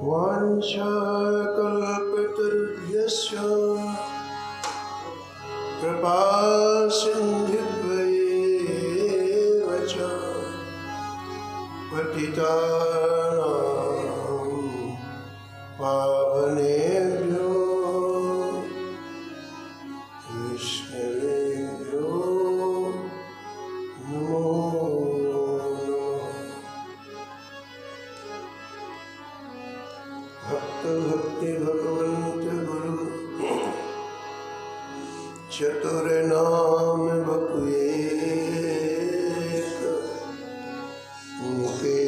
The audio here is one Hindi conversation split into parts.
वाञ्छाकल्पतरुभ्यश्च कृपा सिन्धुभ्येव च पतितानां पावनेभ्यो वैष्णवेभ्यो नमो नमः। भक्त भक्ति भगवंत गुरु चतुर नाम बपुएक मुखे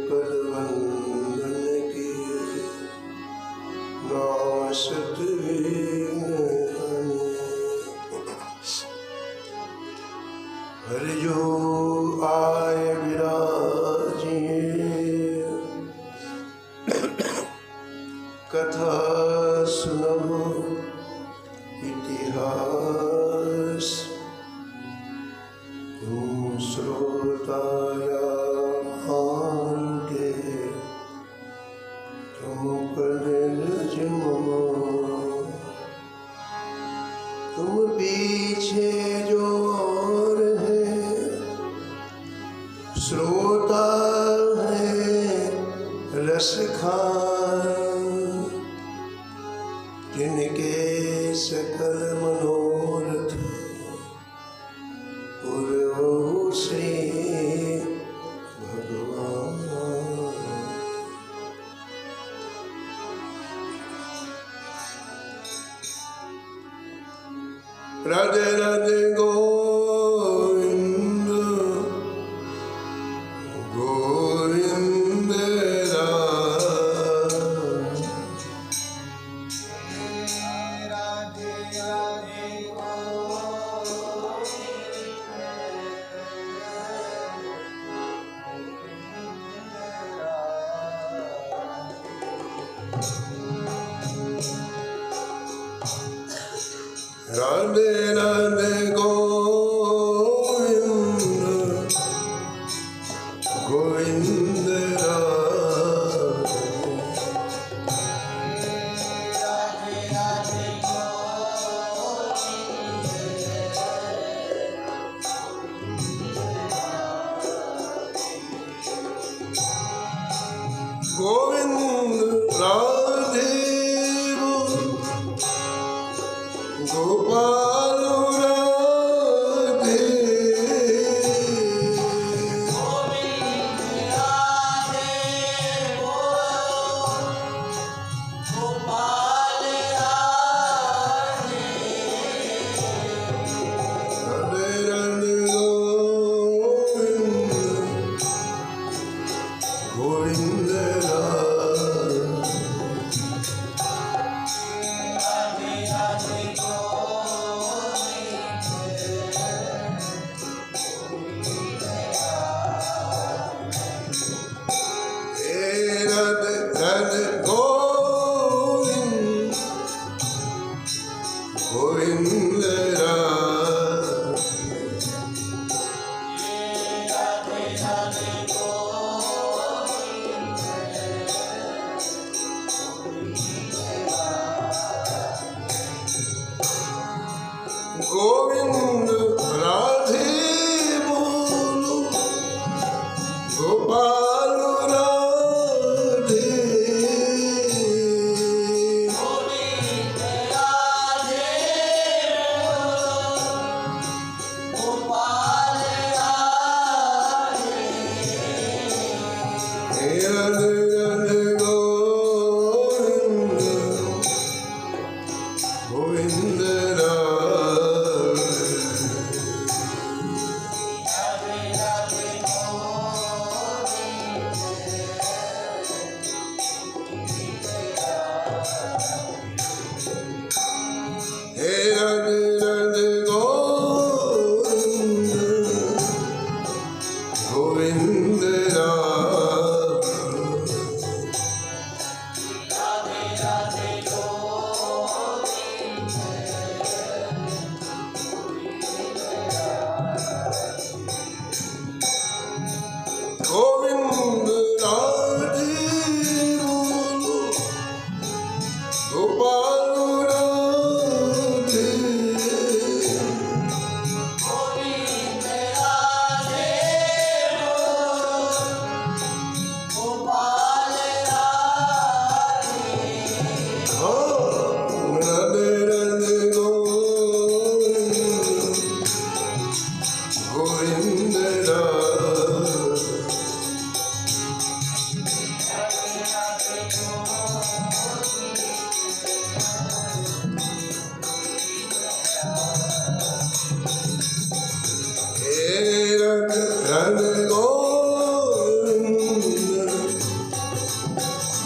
पद वंदन की नाम सतवीन हरि जो आय विराजिए कथा सुनबो इतिहास तुम श्रोताया भाग्य तुम पढ़ जमो तुम पीछे जो और है श्रोता है रस खान जिनके सकल मनोरथ पूरो श्री भगवान। राधे राधे गोविंद गोविंद राधे राधे गोविंद गोविंद गोविंद राधे गोपाल राधे गोविंद राधे गोपाल राधे राधे राधे गोविंद गोविंद राधे गोविंद गोविंद गोविंद राधे बोलो गोपाल राधे गोविंद राधे गोपाल राधे राधे राधे गोविंद गोविंद राधे राधे गोविंद गोविंद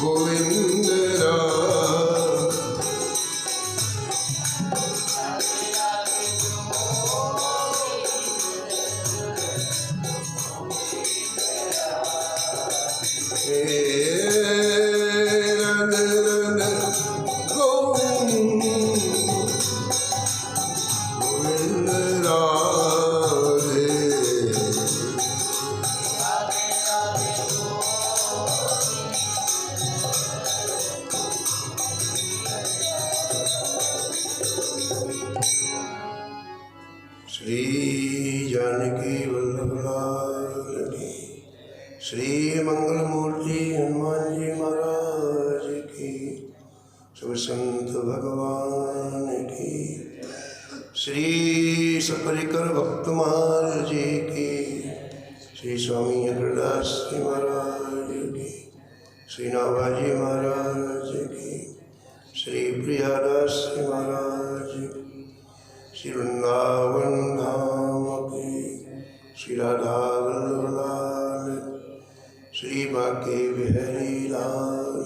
गोविंद श्री जानकी वल्लभ लाल की, श्री मंगल मूर्ति हनुमान जी महाराज की, सब संत भगवान की, श्री सपरिकर भक्तमाल जी की, श्री स्वामी अग्रदास जी महाराज की, श्री नाभाजी महाराज की, श्री प्रियादास जी महाराज की, श्री वृंदावन धाम की, श्री राधा वल्लभ लाल, श्री बांके बिहारी लाल,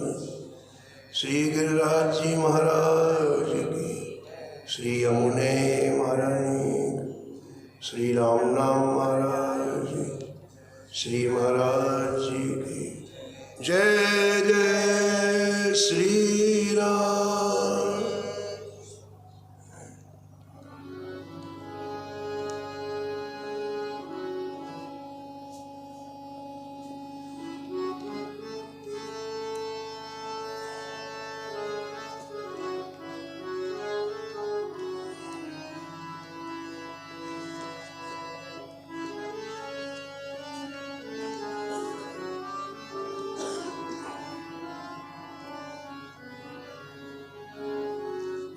श्री गिरिराज जी महाराज की, श्री यमुने महारानी, श्री राम नाम महाराज, श्री महाराज जी की जय जय श्री राम।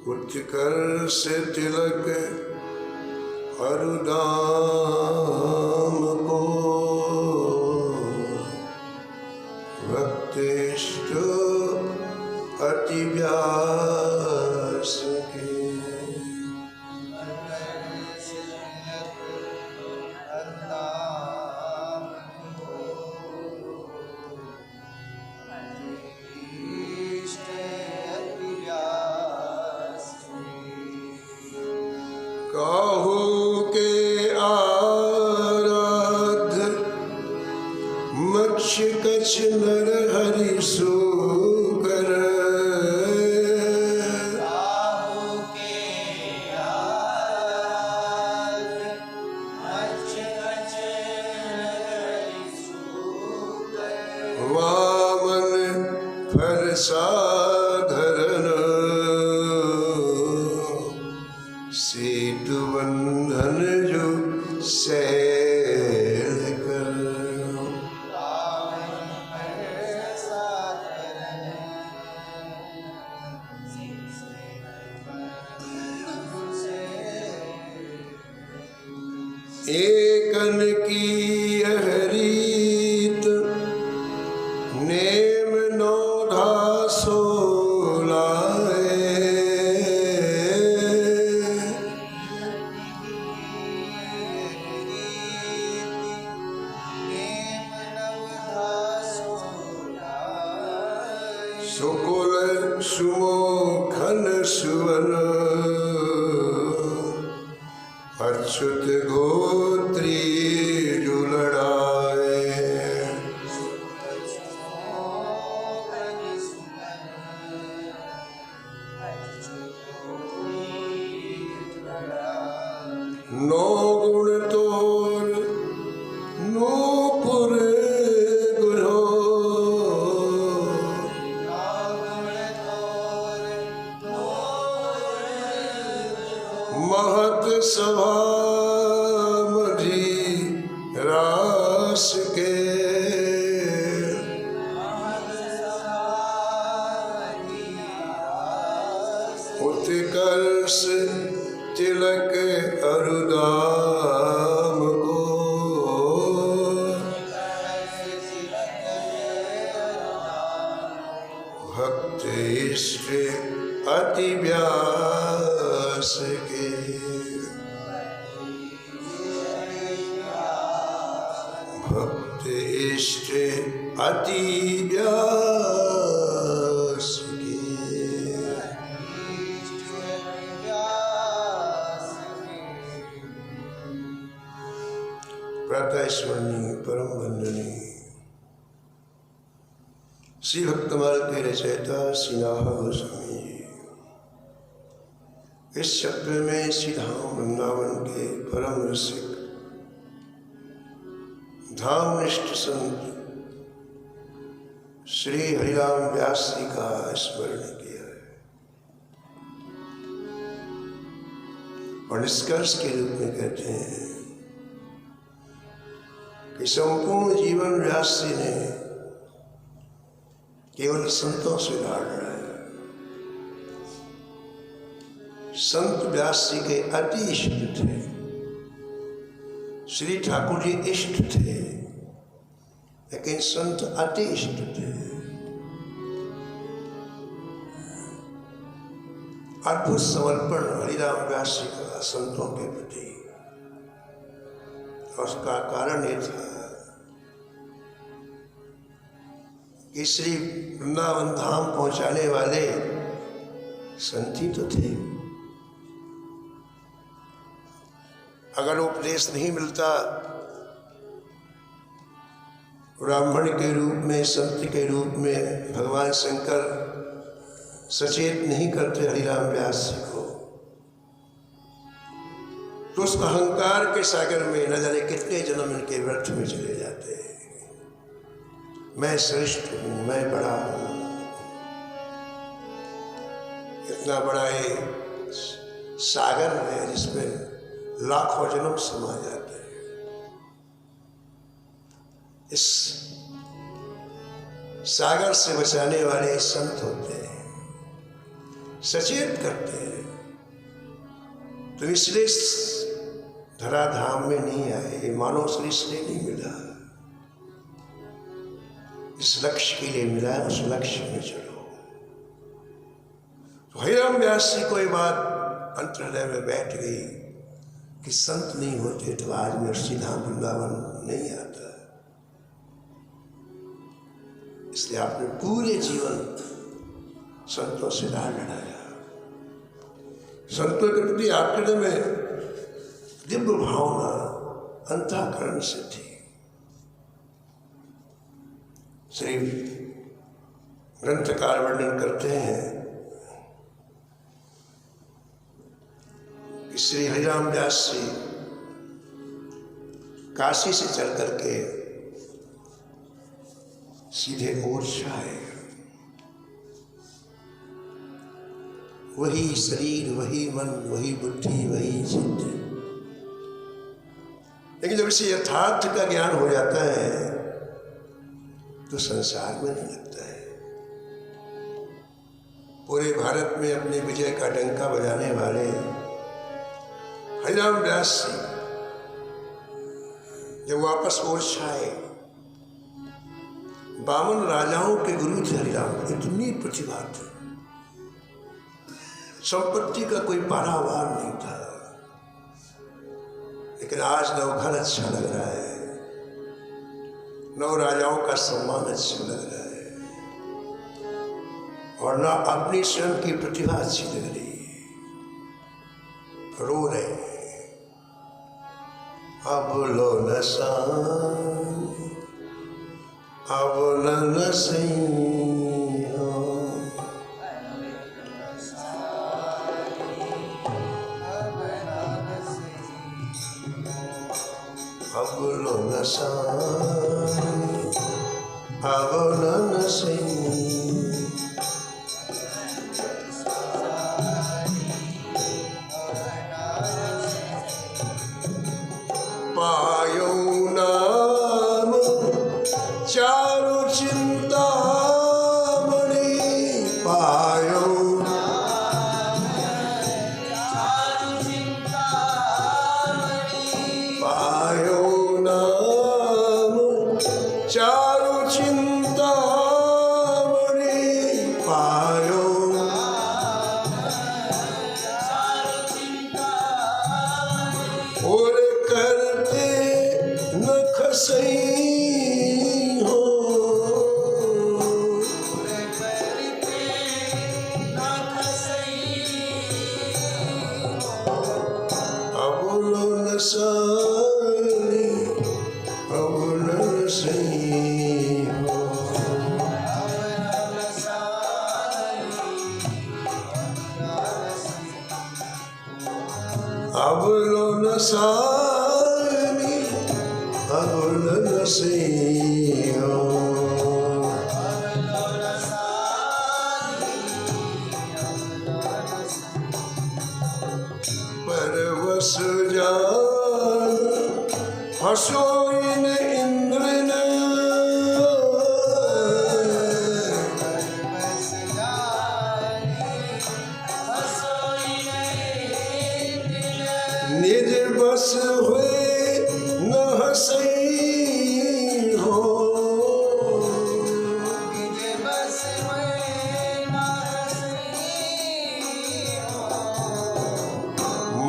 उत्कर्ष तिलक अरुदाम को, भक्तिष्ठ अति व्यास के, काहू के आराध्य मक्ष कछ नर हरि सूकर, वामन फरसाधरन, सेतु बंधन जो सैल कर, एकन की हरीत नेम नौधा सोलाए, सुकुल सुमोखन सुवन, अच्युत गोत्री जुलड़ाए, नौ गुण तोर नूपुर गुरो, महत सभा मधी रास के, उत्कर्ष तिलक अरुदाम को, भक्त इष्ट अति व्यास के, भक्त इष्ट अति व्यास श्री भक्तमाल के रचयिता श्री नाथ गोस्वामी जी इस चक्र में श्री धाम वृंदावन के परम रसिक धामनिष्ठ संत श्री हरिराम व्यास जी का स्मरण किया है और निष्कर्ष के रूप में कहते हैं कि संपूर्ण जीवन व्यास जी ने केवल संतों से लाड़ रहा है। संत व्यास जी के अति इष्ट थे, श्री ठाकुर जी इष्ट थे, लेकिन संत अति इष्ट थे। अद्भुत समर्पण हरिराम व्यास जी का संतों के प्रति, और उसका कारण ये था कि श्री वृंदावन धाम पहुंचाने वाले संत ही तो थे। अगर उपदेश नहीं मिलता, ब्राह्मण के रूप में, संत के रूप में भगवान शंकर सचेत नहीं करते हरिराम व्यास जी को, तो उस अहंकार के सागर में न जाने कितने जन्म इनके व्यर्थ में चले जाते हैं। मैं श्रेष्ठ हूं, मैं बड़ा हूं, इतना बड़ा ये सागर है जिसमें लाखों जन्म समा जाते हैं। इस सागर से बचाने वाले संत होते हैं, सचेत करते हैं। तो इसलिए धराधाम में नहीं आए, ये मानव शरीर इसलिए नहीं मिला, इस लक्ष्य के लिए मिला, उस लक्ष्य में चलो। तो हरिराम व्यास जी को ये बात अंतर्हृदय में बैठ गई कि संत नहीं होते तो आज मैं श्री धाम वृंदावन नहीं आता। इसलिए आपने पूरे जीवन संतों से लाड़ लड़ाया। संतों के प्रति आपके हृदय में दिव्य भावना अंतःकरण से थी। श्री ग्रंथकार वर्णन करते हैं कि श्री हरिराम व्यास जी काशी से चल करके सीधे ओरछा आए। वही शरीर, वही मन, वही बुद्धि, वही चित्त, लेकिन जब इसे यथार्थ का ज्ञान हो जाता है तो संसार में नहीं लगता है। पूरे भारत में अपने विजय का डंका बजाने वाले हरिराम व्यास जी जब वापस ओरछा आए, 52 राजाओं के गुरु थे हरिराम। इतनी प्रतिभा थी, संपत्ति का कोई पारावार नहीं था, लेकिन आज नवघर अच्छा लग रहा है, 9 राजाओं का सम्मान अच्छा लग रहा है, और ना अपनी स्वयं की प्रतिभा अच्छी लग रही, रो रहे हैं। अब लो न सान, अब न सही हो, अब लो न सान, अब न सही, पायो नाम चारु चिंता मणि, पायो पायो नाम अबलो नसानी अबल नसियो परवश जान हसोइन इंद्र ने निज बस हुए न हसई हो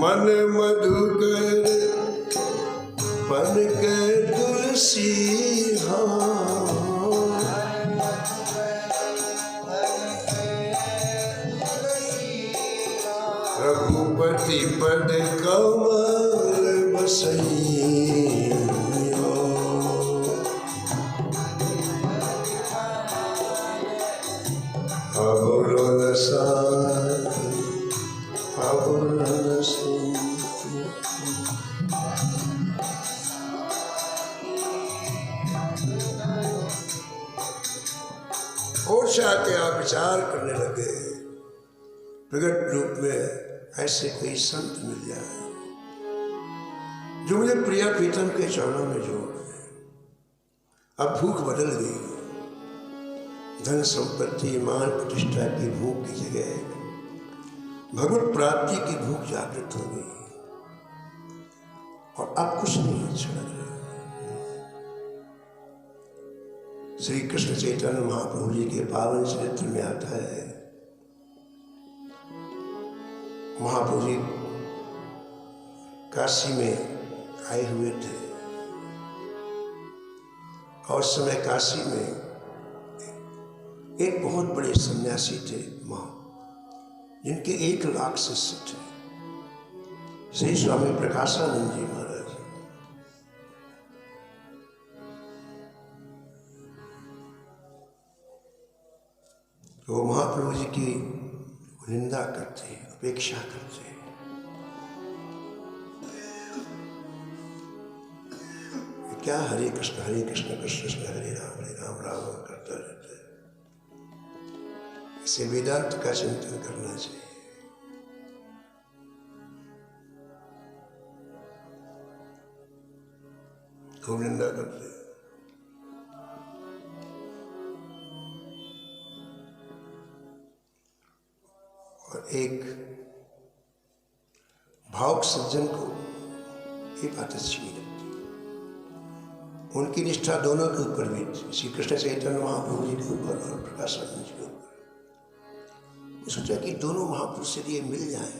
मन मधुकर पन के तुलसी रघुपति पद कमल बसई अबुलो नसी और के आप विचार करने लगे प्रगट रूप में ऐसे कोई संत मिल जाए जो मुझे प्रिया प्रीतम के चरणों में जोड़ दे। अब भूख बदल गई, धन संपत्ति मान प्रतिष्ठा की भूख की जगह भगवत प्राप्ति की भूख जागृत हो गई और अब कुछ नहीं अच्छा लग रहा। श्री कृष्ण चैतन्य महाप्रभु जी के पावन चरित्र में आता है, महाप्रभु जी काशी में आए हुए थे और उस समय काशी में एक बहुत बड़े सन्यासी थे जिनके 1 लाख शिष्य थे, श्री स्वामी प्रकाशानंद जी महाराज। तो महाप्रभु जी की निंदा करते, अपेक्षा करते, क्या हरे कृष्ण कृष्ण कृष्ण हरे राम राम राम करता रहता है। इसे वेदांत का चिंतन करना चाहिए। खूब निंदा करते हैं। और एक भावुक सज्जन को ये बात अच्छी नहीं लगती। उनकी निष्ठा दोनों के ऊपर भी थी, श्री कृष्ण चैतन्य महाप्रभु जी के ऊपर और प्रकाशानंद जी के ऊपर। सोचा कि दोनों महापुरुष यदि ये मिल जाए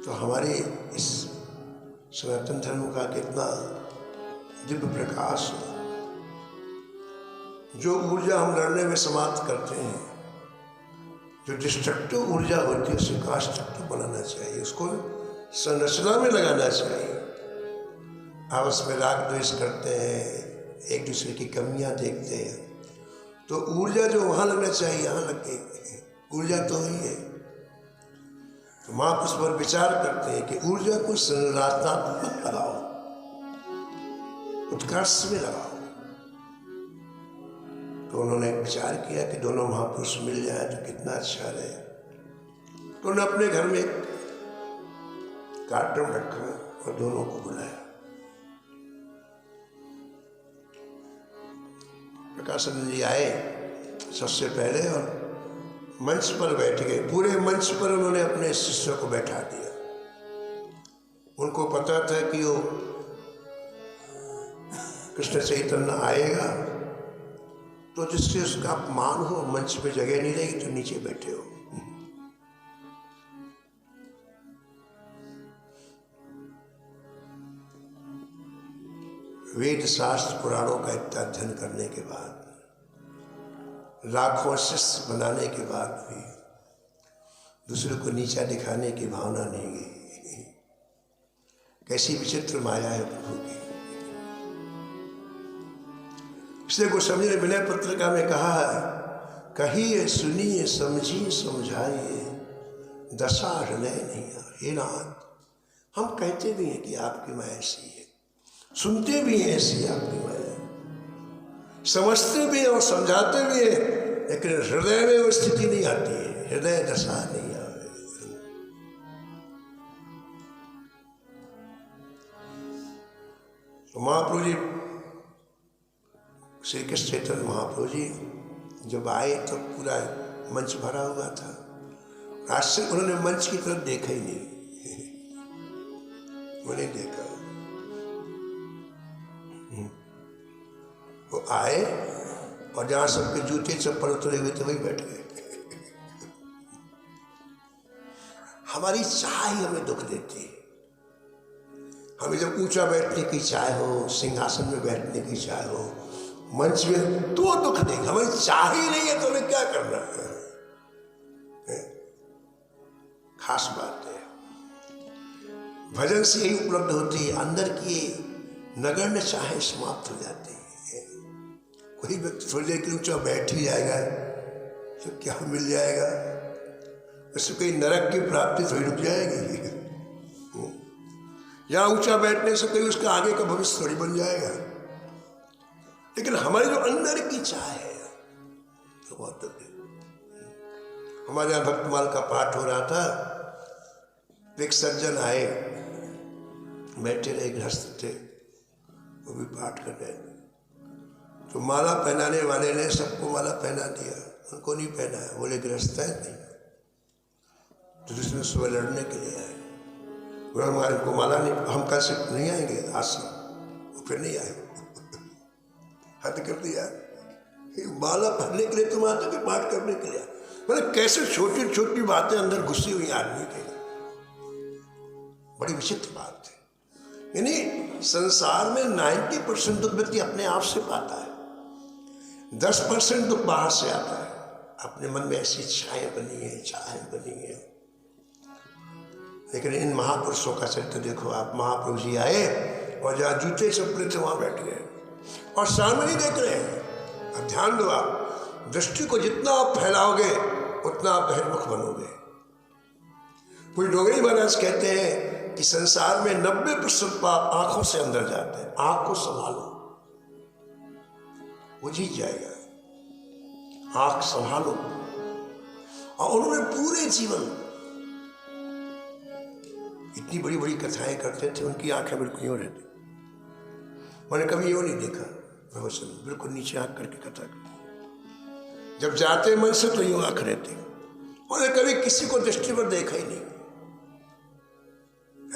तो हमारे इस सनातन धर्म का कितना दिव्य प्रकाश है। जो ऊर्जा हम लड़ने में समाप्त करते हैं, जो डिस्ट्रक्टिव ऊर्जा होती है उसे कंस्ट्रक्टिव बनाना चाहिए, उसको संरचना में लगाना चाहिए। आपस में राग द्वेष करते हैं, एक दूसरे की कमियां देखते हैं, तो ऊर्जा जो वहाँ लगना चाहिए यहाँ लगे। ऊर्जा तो ही है। तो महापुरुष पर विचार करते हैं कि ऊर्जा को संरचनात्मक लगाओ, उत्कर्ष में लगाओ। तो उन्होंने विचार किया कि दोनों महापुरुष मिल जाए तो कितना अच्छा रहे। तो उन्होंने अपने घर में एक कार्यक्रम रखा और दोनों को बुलाया। प्रकाशानंद जी आए सबसे पहले और मंच पर बैठ गए। पूरे मंच पर उन्होंने अपने शिष्यों को बैठा दिया। उनको पता था कि वो कृष्ण चैतन्य आएगा तो जिससे उसका अपमान हो, मंच पे जगह नहीं रहेगी तो नीचे बैठे हो। वेद शास्त्र पुराणों का इतना अध्ययन करने के बाद, लाखों शिष्य बनाने के बाद भी दूसरे को नीचा दिखाने की भावना नहीं गई। कैसी विचित्र माया है प्रभु की। इसलिए गोस्वामी ने विनय पत्रिका में कहा है, कहिए सुनिए समझिए समझाइए, दशा हृदय नहीं है। हे नाथ, हम कहते भी हैं कि आपकी माया ऐसी है, सुनते भी हैं ऐसी आपकी माया, समझते भी हैं और समझाते भी हैं, लेकिन हृदय में वो स्थिति नहीं आती है, हृदय दशा नहीं आवे। तो महाप्रभु जी, श्री कृष्ण चैतन्य महाप्रभु जी जब आए तो पूरा मंच भरा हुआ था। आज से उन्होंने मंच की तरफ देखा ही नहीं, वो नहीं देखा। वो आए और जहां सबके जूते चप्पल उतरे हुए थे वही बैठ गए। हमारी चाह ही हमें दुख देती है। हमें जब ऊंचा बैठने की चाह हो, सिंहासन में बैठने की चाह हो, मंच में, तो दुख देगा। हमारी चाह ही नहीं है तो हमें क्या करना है? खास बात है, भजन से यही उपलब्ध होती है, अंदर की नगण्य चाहें समाप्त हो जाती है। कोई व्यक्ति थोड़ी देर के लिए ऊंचा बैठ ही जाएगा तो क्या मिल जाएगा? उससे कोई नरक की प्राप्ति थोड़ी रुक जाएगी। यहाँ ऊंचा बैठने से कोई उसका आगे का भविष्य थोड़ी बन जाएगा। लेकिन हमारी जो अंदर की चाह है तो बहुत दुख है। हमारे यहाँ भक्तमाल का पाठ हो रहा था, एक सज्जन आए, बैठे रहे, गृहस्थ थे, वो भी पाठ कर रहे थे। तो माला पहनाने वाले ने सबको माला पहना दिया, उनको नहीं पहनाया, बोले गृहस्थ है नहीं। तो जिसने सुबह लड़ने के लिए आए, बोला हमारे को माला नहीं, हम कल से नहीं आएंगे आश्रम। वो फिर नहीं आए, हद कर दिया। माला पहनने के लिए तुम आते कि पाठ करने के लिए? मतलब कैसे छोटी छोटी बातें अंदर घुसी हुई आदमी के, बड़ी विचित्र बात है। यानी संसार में 90% दुख व्यक्ति अपने आप से पाता है, 10% दुख बाहर से आता है। अपने मन में ऐसी इच्छाएं बनी है, चाहें बनी है। लेकिन इन महापुरुषों का चरित्र देखो आप। महाप्रभु जी आए और जहाँ जूते चप्पल थे वहां बैठ गए और सामने नहीं देख रहे हैं। अब ध्यान दो, आप दृष्टि को जितना आप फैलाओगे उतना आप बहिर्मुख बनोगे। कोई डोगरी महाराज कहते हैं कि संसार में 90% पाप आंखों से अंदर जाते हैं। आंख को संभालो, वो जीत जाएगा। आंख संभालो। और उन्होंने पूरे जीवन इतनी बड़ी बड़ी कथाएं करते थे, उनकी आंखें बिल्कुल यूं रहती। मैंने कभी यूं नहीं देखा प्रवचन, बिल्कुल नीचे आंख करके कथा करते। जब जाते मन से तो यूं आंख रहती। उन्होंने कभी किसी को दृष्टि पर देखा ही नहीं।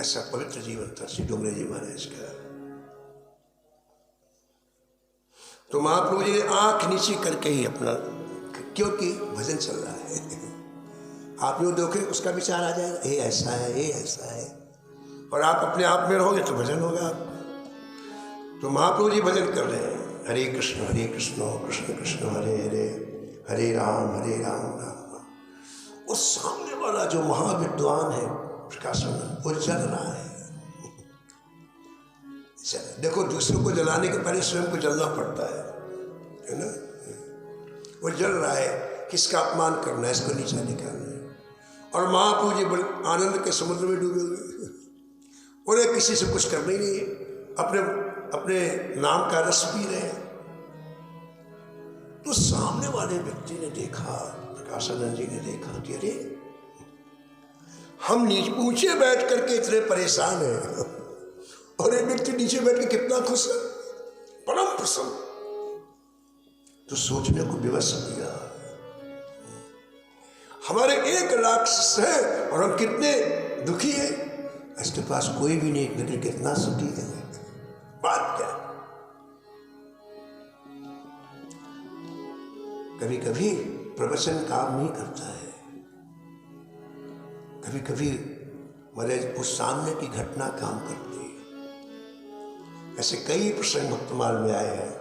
ऐसा पवित्र जीवन था श्री डोंगरे जी महाराज का। तो महाप्रभु जी ने आंख नीचे करके ही अपना, क्योंकि भजन चल रहा है। आप यूँ देखोगे उसका विचार आ जाएगा, ये ऐसा है, ये ऐसा है, और आप अपने आप में रहोगे तो भजन होगा आपका। तो महाप्रभु जी भजन कर रहे हैं, हरे कृष्ण कृष्ण कृष्ण हरे हरे, हरे राम राम राम। उस सामने वाला जो महाविद्वान है प्रकाशानंद, वो जल रहा है। देखो, दूसरों को जलाने के पहले स्वयं को जलना पड़ता है ना। वो जल रहा है, किसका अपमान करना है, इसको नीचा निकालना है। और महाप्रभु जी बड़े आनंद के समुद्र में डूबे हुए, उन्हें किसी से कुछ करना ही नहीं, अपने अपने नाम का रस पी रहे हैं। तो सामने वाले व्यक्ति ने देखा, प्रकाशानंद जी ने देखा कि अरे हम ऊंचे बैठ करके इतने परेशान हैं और एक व्यक्ति नीचे बैठ के कितना खुश है, परम प्रसन्न। तो सोचने को विवश किया, हमारे 1 लाख शिष्य हैं और हम कितने दुखी हैं, इसके पास कोई भी नहीं, लेकिन कितना सुखी है। बात क्या? कभी कभी प्रवचन काम नहीं करता है, कभी कभी हमारे उस सामने की घटना काम करती है। ऐसे कई प्रसंग भक्तमाल में आए हैं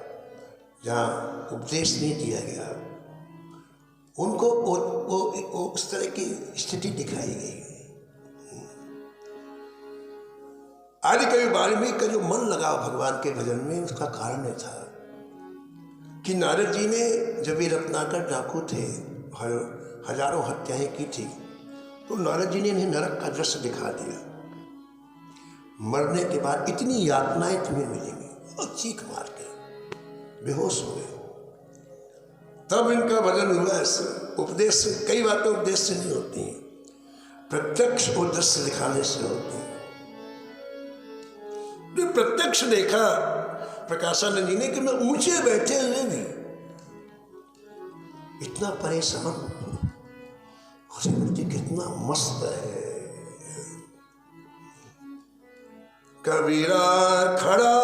जहाँ उपदेश नहीं दिया गया, उनको वो उस तरह की स्थिति दिखाई गई। आदि कवि वाल्मीकि का जो मन लगा भगवान के भजन में, उसका कारण यह था कि नारद जी ने जब ये रत्नाकर डाकू थे, हजारों हत्याएं की थी, तो नारद जी ने इन्हें नरक का दृश्य दिखा दिया। मरने के बाद इतनी यातनाएं तुम्हें मिलेंगी, और चीख मार के बेहोश हो गए। तब इनका भजन हुआ। उपदेश से, कई बातें उपदेश से नहीं होती हैं, प्रत्यक्ष और दृश्य दिखाने से होती है। तो प्रत्यक्ष देखा प्रकाशानंद जी ने कि मैं ऊंचे बैठे हुए भी इतना परेशान हूं, और मूर्ति कितना मस्त है। कबीरा खड़ा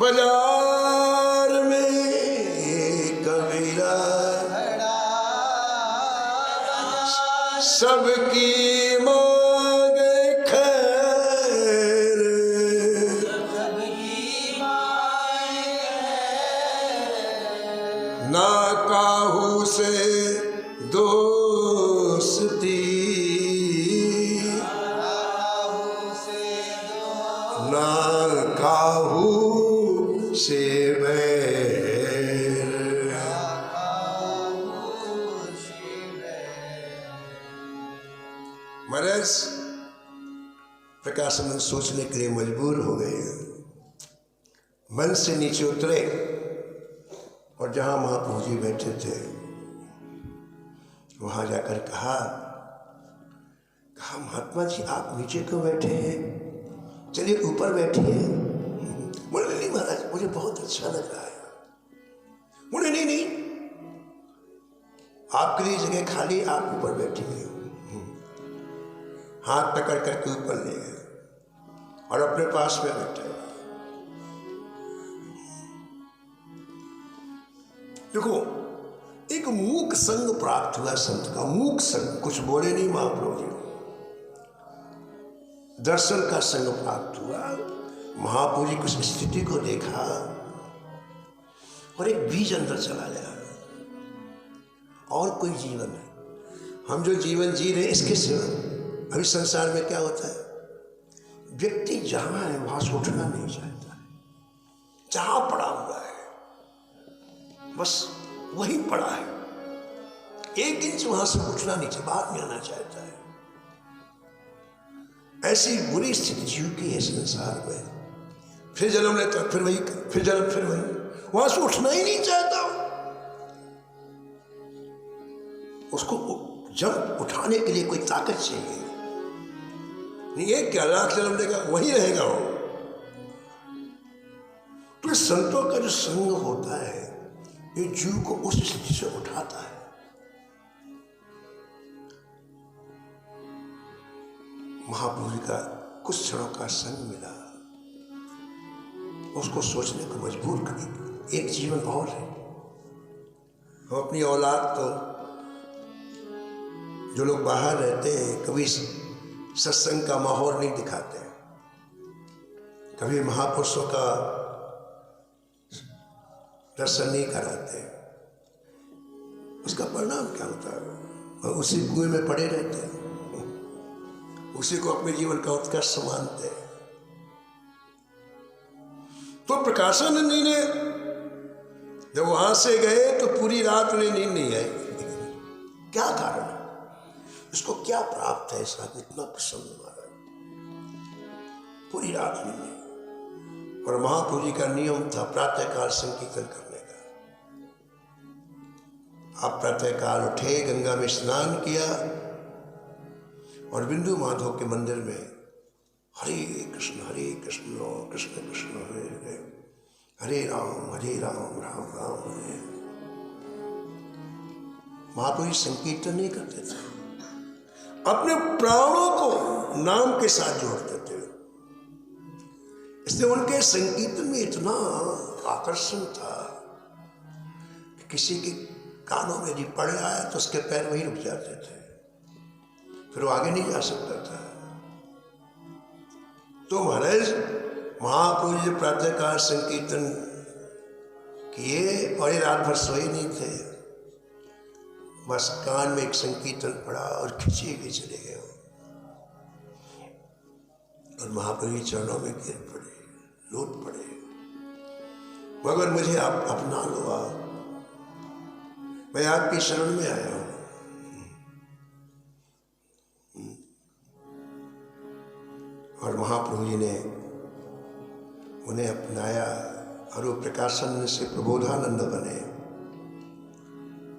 बाजार में, कबीरा सबकी मांगे खैर, ना काहू से दोस्ती, ना काहू से बैर। महाराज प्रकाशानंद सोचने के लिए मजबूर हो गए, मन से नीचे उतरे और जहां महाप्रभु जी बैठे थे वहां जाकर कहा महात्मा जी आप नीचे क्यों बैठे हैं, चलिए ऊपर बैठिए। बोले नहीं महाराज मुझे बहुत अच्छा लग रहा है। बोले नहीं, आपके लिए जगह खाली, आप ऊपर बैठिए। हाथ पकड़ करके ऊपर ले गए और अपने पास में बैठे। देखो एक मूक संग प्राप्त हुआ संत का, मूक संग, कुछ बोले नहीं महाप्रभु जी, दर्शन का संग प्राप्त हुआ। महाप्रभु जी कुछ स्थिति को देखा और एक बीज अंदर चला गया। और कोई जीवन नहीं, हम जो जीवन जी रहे इसके सिवा अभी संसार में क्या होता है, व्यक्ति जहां है वहां से उठना नहीं चाहता है, जहां पड़ा हुआ है बस वही पड़ा है, 1 इंच वहां से उठना नहीं चाहता, बाहर में आना चाहता है। ऐसी बुरी स्थिति जीव की है संसार में। फिर जन्म लेता, फिर वही, फिर जन्म, फिर वही, वहां से उठना ही नहीं चाहता। उसको जब उठाने के लिए कोई ताकत चाहिए, नहीं ये क्या लाख जन्म देगा वही रहेगा वो। तो संतों का जो संग होता है ये जीव को उस स्थिति से उठाता है। महाप्रभु जी का कुछ क्षणों का संग मिला, उसको सोचने को मजबूर करेगा, एक जीवन और है। हम अपनी औलाद को, जो लोग बाहर रहते हैं, कभी सत्संग का माहौल नहीं दिखाते, कभी महापुरुषों का दर्शन नहीं कराते, उसका परिणाम क्या होता है? और उसी कुएं में पड़े रहते हैं, उसी को अपने जीवन का उत्कर्ष मानते हैं। तो प्रकाशानंद जी ने जब वहां से गए तो पूरी रात उन्हें नींद नहीं आई। क्या कारण है? इसको क्या प्राप्त है? इस रात इतना प्रसन्न महाराज, पूरी रात नींद नहीं। और महाप्रभु जी का नियम था प्रातःकाल संकीर्तन करने का। आप प्रातःकाल उठे, गंगा में स्नान किया और बिंदु माधव के मंदिर में हरे कृष्ण कृष्ण कृष्ण हरे राम राम राम हरे। महाप्रभु जी संकीर्तन नहीं करते थे, अपने प्राणों को नाम के साथ जोड़ते थे। इसलिए उनके संकीर्तन में इतना आकर्षण था कि किसी के कानों में यदि पड़ आया तो उसके पैर वहीं रुक जाते थे, फिर वो आगे नहीं जा सकता था। तो महाराज महाप्रभु जी प्रातःकाल संकीर्तन किए और ये रात भर सोए नहीं थे, बस कान में एक संकीर्तन पड़ा और खिंचे के चले गए और महाप्रभु जी चरणों में गिर पड़े, लौट पड़े, मगर मुझे आप अपना लो, आप, मैं आपकी शरण में आया हूं। महाप्रभु जी ने उन्हें अपनाया और वो प्रकाशानंद से प्रबोधानंद बने।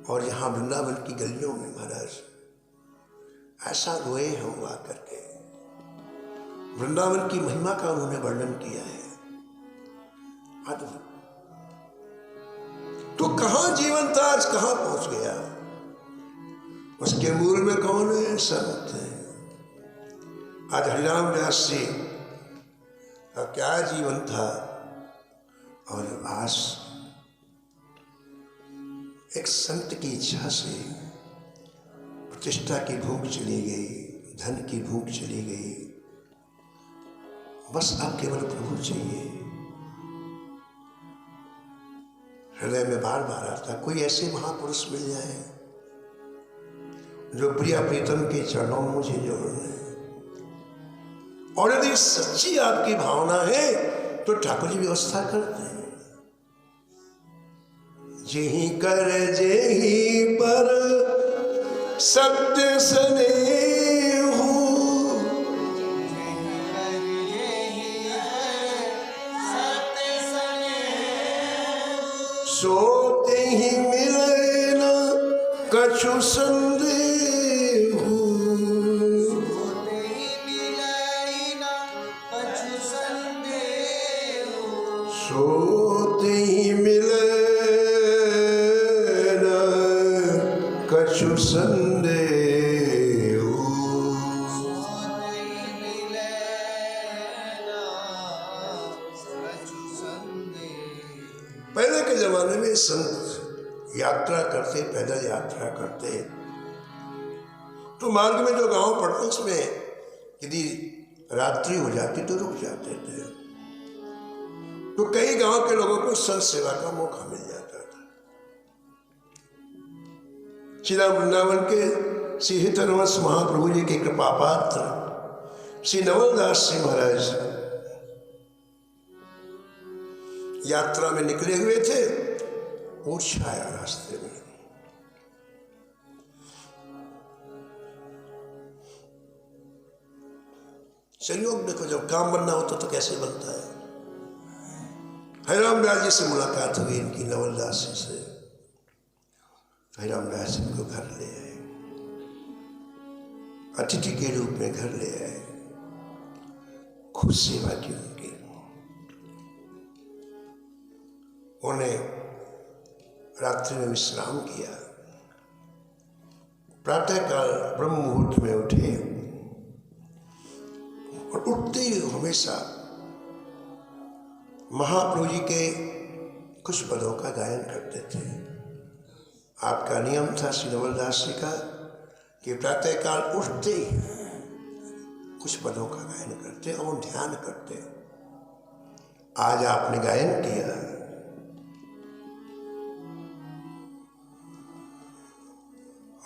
और यहाँ वृंदावन की गलियों में महाराज ऐसा रोए हैं वो आकर के, वृंदावन की महिमा का उन्होंने वर्णन किया है। अद्भुत। तो कहां जीवन था, आज कहां पहुंच गया? उसके मूल में कौन है? संत है। आज हरिराम व्यास जी का क्या जीवन था, और आज एक संत की इच्छा से प्रतिष्ठा की भूख चली गई, धन की भूख चली गई, बस अब केवल प्रभु चाहिए। हृदय में बार बार आता, कोई ऐसे महापुरुष मिल जाए जो प्रिया प्रीतम के चरणों में मुझे जोड़ ले। और यदि सच्ची आपकी भावना है तो ठाकुर जी व्यवस्था करते हैं। जेहि कर जेहि पर सत्य स्नेहु, सोते ही मिले न कछु संदेहु, सोते ही मिले न कछु संदेहु। पहले के जमाने में संत यात्रा करते, पैदल यात्रा करते, तो मार्ग में जो गांव पड़ता उसमें यदि रात्रि हो जाती तो रुक जाते थे। तो कई गांव के लोगों को संत सेवा का मौका मिल जाता था। श्री वृंदावन के श्री हितरवश महाप्रभु जी के कृपा पात्र श्री नवलदास जी महाराज यात्रा में निकले हुए थे। ऊंट छाया रास्ते में, संयोग देखो, जब काम बनना होता तो कैसे बनता है। हरिराम व्यास जी से मुलाकात हुई इनकी, नवलदास जी से। हरिराम व्यास जी को घर ले आए, अतिथि के रूप में घर ले आए, खुद सेवा की उनकी। उन्हें रात्रि में विश्राम किया। प्रातःकाल ब्रह्म मुहूर्त में उठे और उठते ही हमेशा महाप्रभु जी के कुछ पदों का गायन करते थे। आपका नियम था श्री नवलदास जी का कि प्रातःकाल उठते ही कुछ पदों का गायन करते और ध्यान करते। आज आपने गायन किया।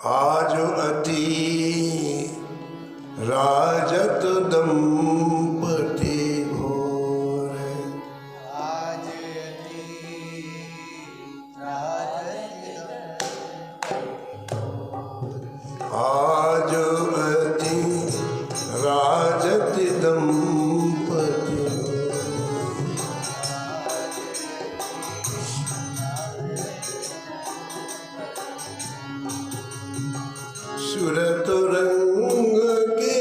आज अति राजत दंपति घोर, आज अति राजत, आज अति राजत दंपति, सूरत रंग के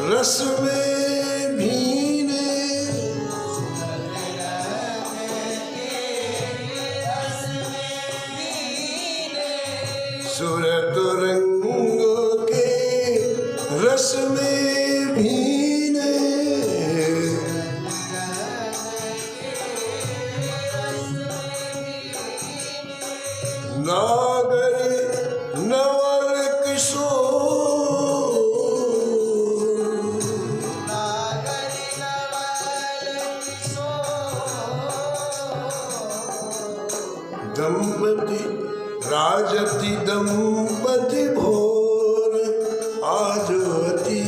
रस में भीने, सूरत रंग के रस में भीने, नागर नवल किशोर, दंपति राजति दंपति भोर, आज अति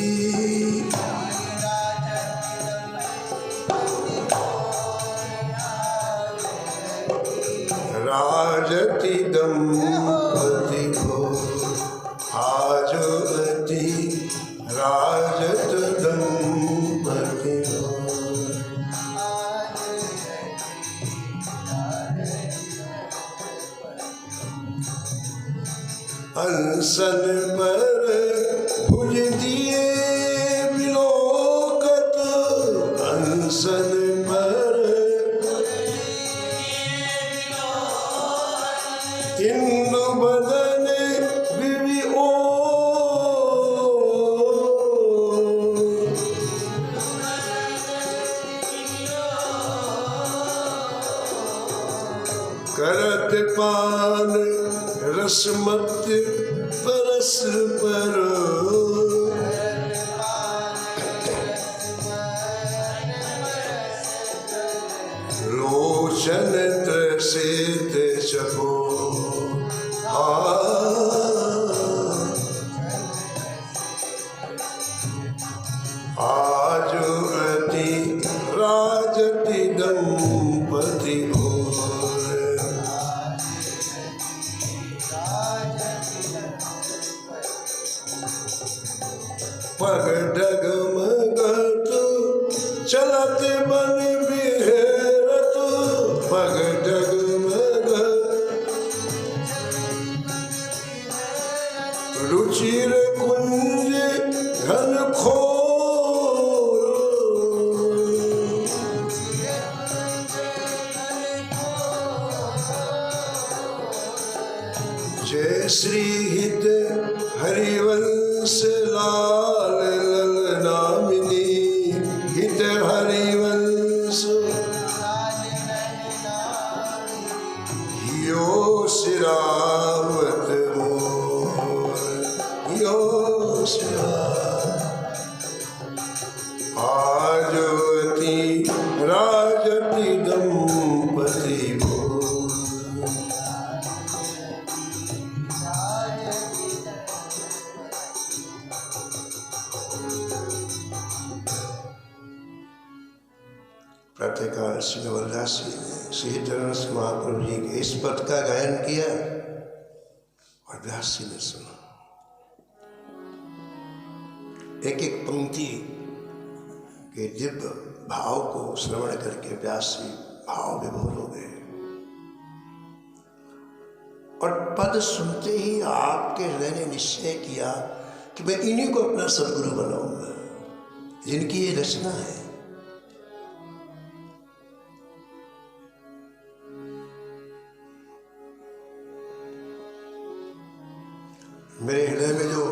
राजति दंपति भोर, आज अति राजत दंपति अनसन पर भुज दिए बिलोकत, अनसन पर इंदु बदन बिवि ओ, करत पान रसमत परस पर, लोचन त्रसित चको आज अति राजति दंपति पग डगमगत चलत बन बिहरत, पग डगमगत रुचिर कुंज घन खोर, जय श्री हित हरिवंश लाल ललनामिनी, हित हरिवंश यो सिरावत मोर, यो आजवती राजति दंपति भोर, प्रातःकाल श्री नवलदास जी ने श्री धर्मस महाप्रभु जी के इस पद का गायन किया और व्यास जी ने सुना। एक एक पंक्ति के दिव्य भाव को श्रवण करके व्यास जी भाव विभोर हो गए और पद सुनते ही आपके हृदय ने निश्चय किया कि मैं इन्हीं को अपना सदगुरु बनाऊंगा, जिनकी ये रचना है। मेरे हृदय में जो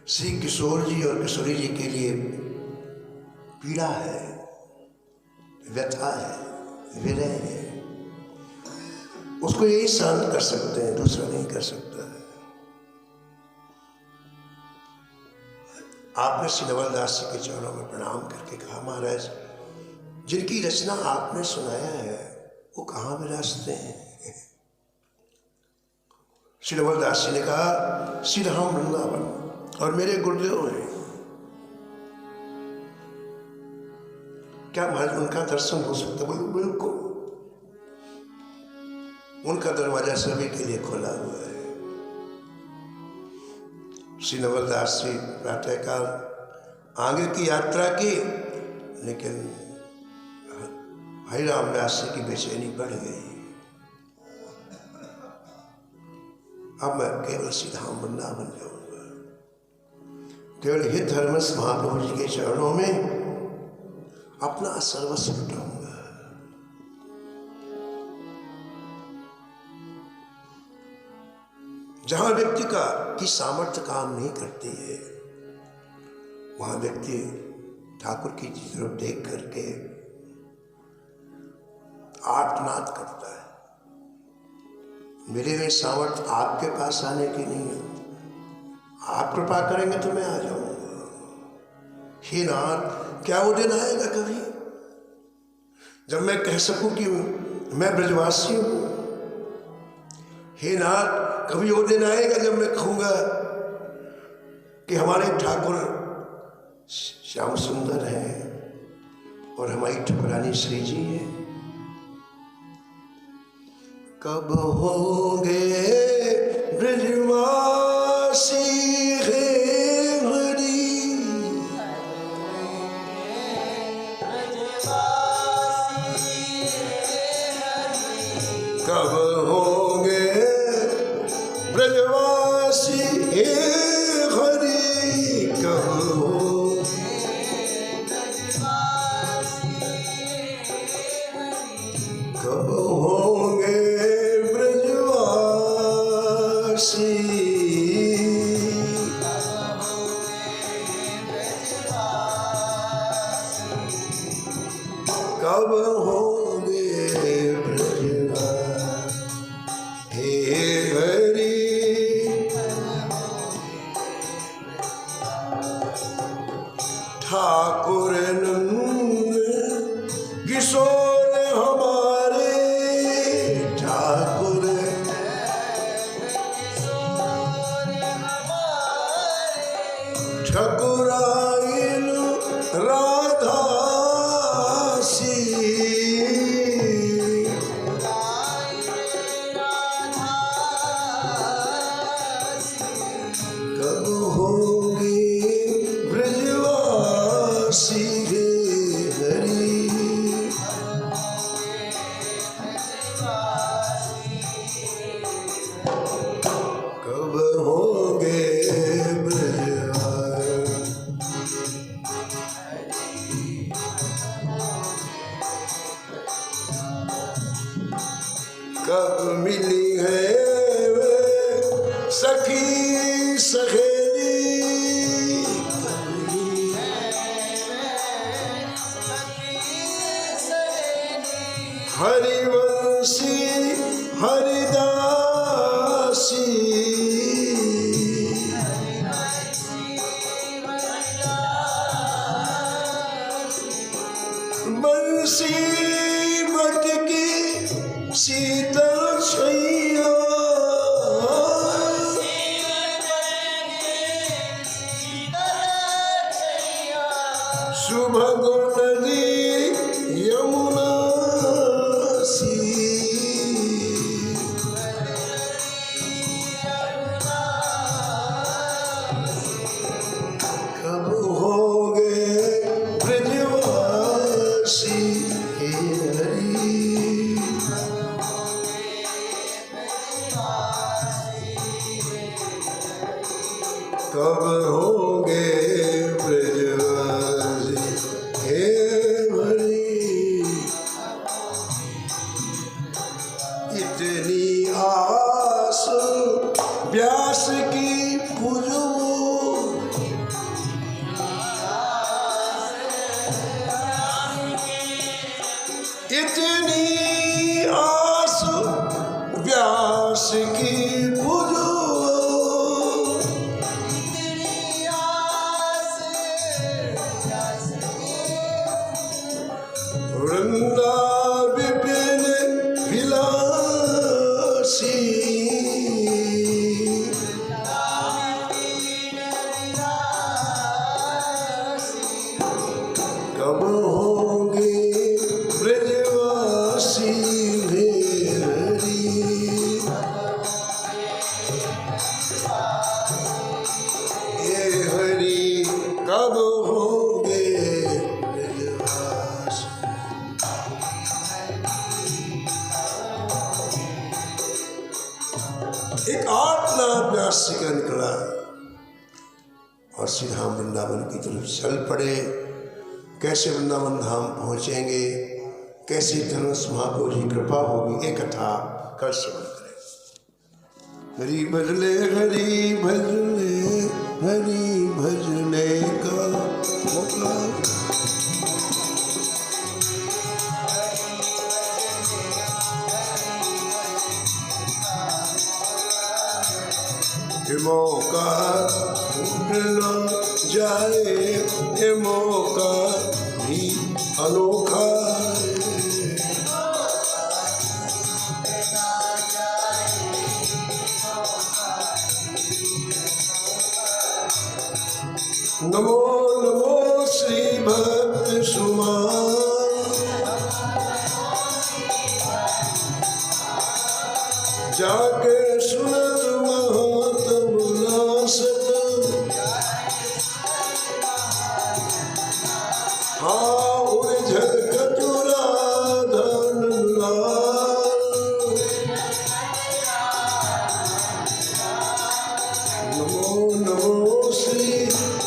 श्री किशोर जी और किशोरी जी के लिए पीड़ा है, व्यथा है, विरह है, उसको यही शांत कर सकते हैं, दूसरा नहीं कर सकता है। आपने श्री नवलदास जी के चरणों में प्रणाम करके कहा, महाराज जिनकी रचना आपने सुनाया है वो कहाँ विराजते हैं? श्री नवलदास जी ने कहा, श्री राम वृंदावन और मेरे गुरुदेव हैं। क्या महाराज उनका दर्शन हो सकता? बोलो बिल्कुल, उनका दरवाजा सभी के लिए खुला हुआ है। श्री नवलदास जी प्रातःकाल आगे की यात्रा की, लेकिन भाई रामदास जी की बेचैनी बढ़ गई। अब मैं केवल श्री धाम वृंदावन जाऊंगा, केवल हित धर्मस महाप्रभु जी के चरणों में अपना सर्वस्व लुटाऊंगा। जहां व्यक्ति की सामर्थ्य काम नहीं करती है, वहां व्यक्ति ठाकुर की तरफ देख करके आर्तनाद करता है, मेरे में सामर्थ्य आपके पास आने की नहीं है, आप कृपा करेंगे तो मैं आ जाऊंगा। हे नाथ, क्या वो दिन आएगा कभी जब मैं कह सकूं कि मैं ब्रजवासी हूं? हे नाथ, कभी वो दिन आएगा जब मैं कहूंगा कि हमारे ठाकुर श्याम सुंदर हैं और हमारी ठकुरानी श्री जी है? कब होंगे ब्रजवासी हे हरि, कब होंगे ब्रजवासी कब होंगे ब्रजवासी हे हरि। ठाकुर नंद किशोर हमारे, ठाकुर ठकुराइन राधा सी। कब होंगे ब्रजवासी हे हरि। कब होंगे कब मिली है वे सखी सहेली। हरिवंशी हरिदासी। बंसी मटकी शीतल छैया। सुभग नदी यमुना सी। कब होंगे ब्रजवासी हे हरि। कब होंगे ब्रजवासी हे हरि। इतनी आस व्यास की पूजो। इतनी आस व्यास की पूजो। वृंदा विपिन विलासी। कब होंगे ब्रजवासी हे हरि। हे हरि कब होंगे ब्रजवासी। एक आत्मा व्यासी का निकला और सीधा वृंदावन की तरफ चल पड़े। कैसे वृंदावन धाम पहुंचेंगे, कैसे धनुष महाप्रभु की कृपा होगी, एक कथा कल श्रवण करें। हरि भजले हरि भजले हरि भजने का मौका। ये मौका भूल न जाए, ये मौका भी अनोखा है। नमो नमो श्री भक्त सुमान। जाके सुनत महात्म नासत। हाँ उलझल कटुरा धन लाल। नमो नमो श्री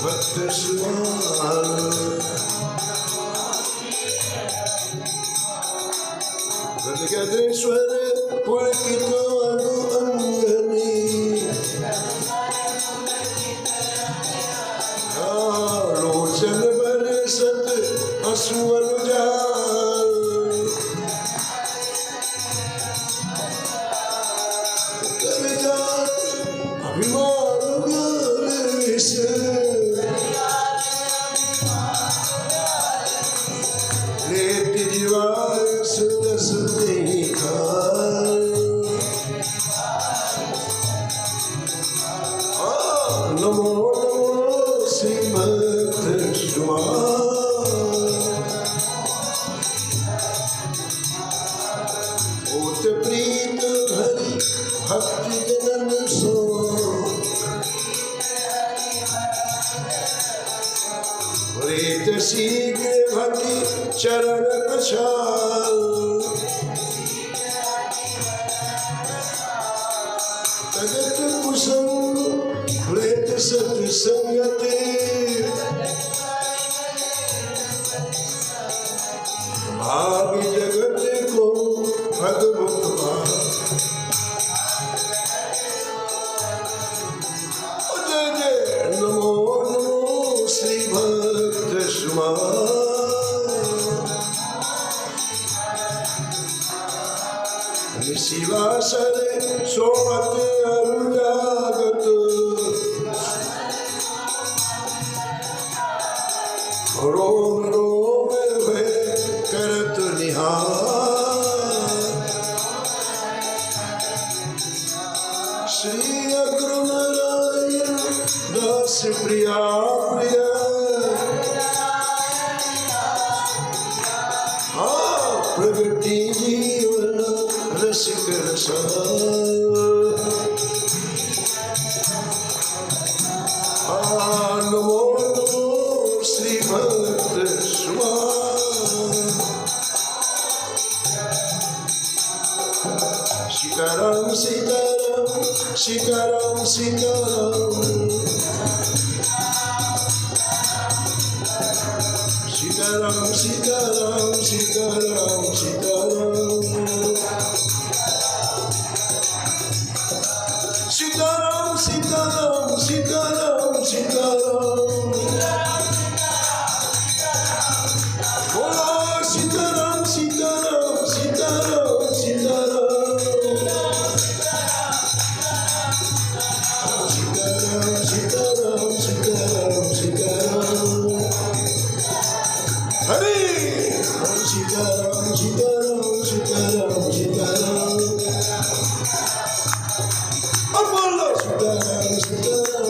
भक्त सुमान। गदेश्वर पुलकित अनु अंगनी। विमान ज्ञान विषय लेत जीवाय सुरस नहीं खाए नमो नमो श्रीमद श्रीमान ओत प्रीत हरि भक्ति जनन सो रेत शीघ्र भक्ति चरण प्रसाद तगत कुसुम रेत सत्संगते भाग जगत को भगवत भाग जय जय नमो नमो श्री भक्त सुमान शिवासरे सोमत अरुजागत रोम रोम भय करत निहार श्री अग्र नारायण दास प्रिया प्रिया हाँ प्रगति जीवन रसिक रसाल नमो नमो श्री भक्त सुमान सीताराम सीताराम सीताराम सीताराम सीताराम सीताराम सीताराम सीताराम सीताराम सीताराम सीताराम सीताराम बोलो सीताराम सीताराम सीताराम सीताराम सीताराम सीताराम सीताराम सीताराम हरे सीताराम सीताराम सीताराम सीताराम बोलो सीताराम सीताराम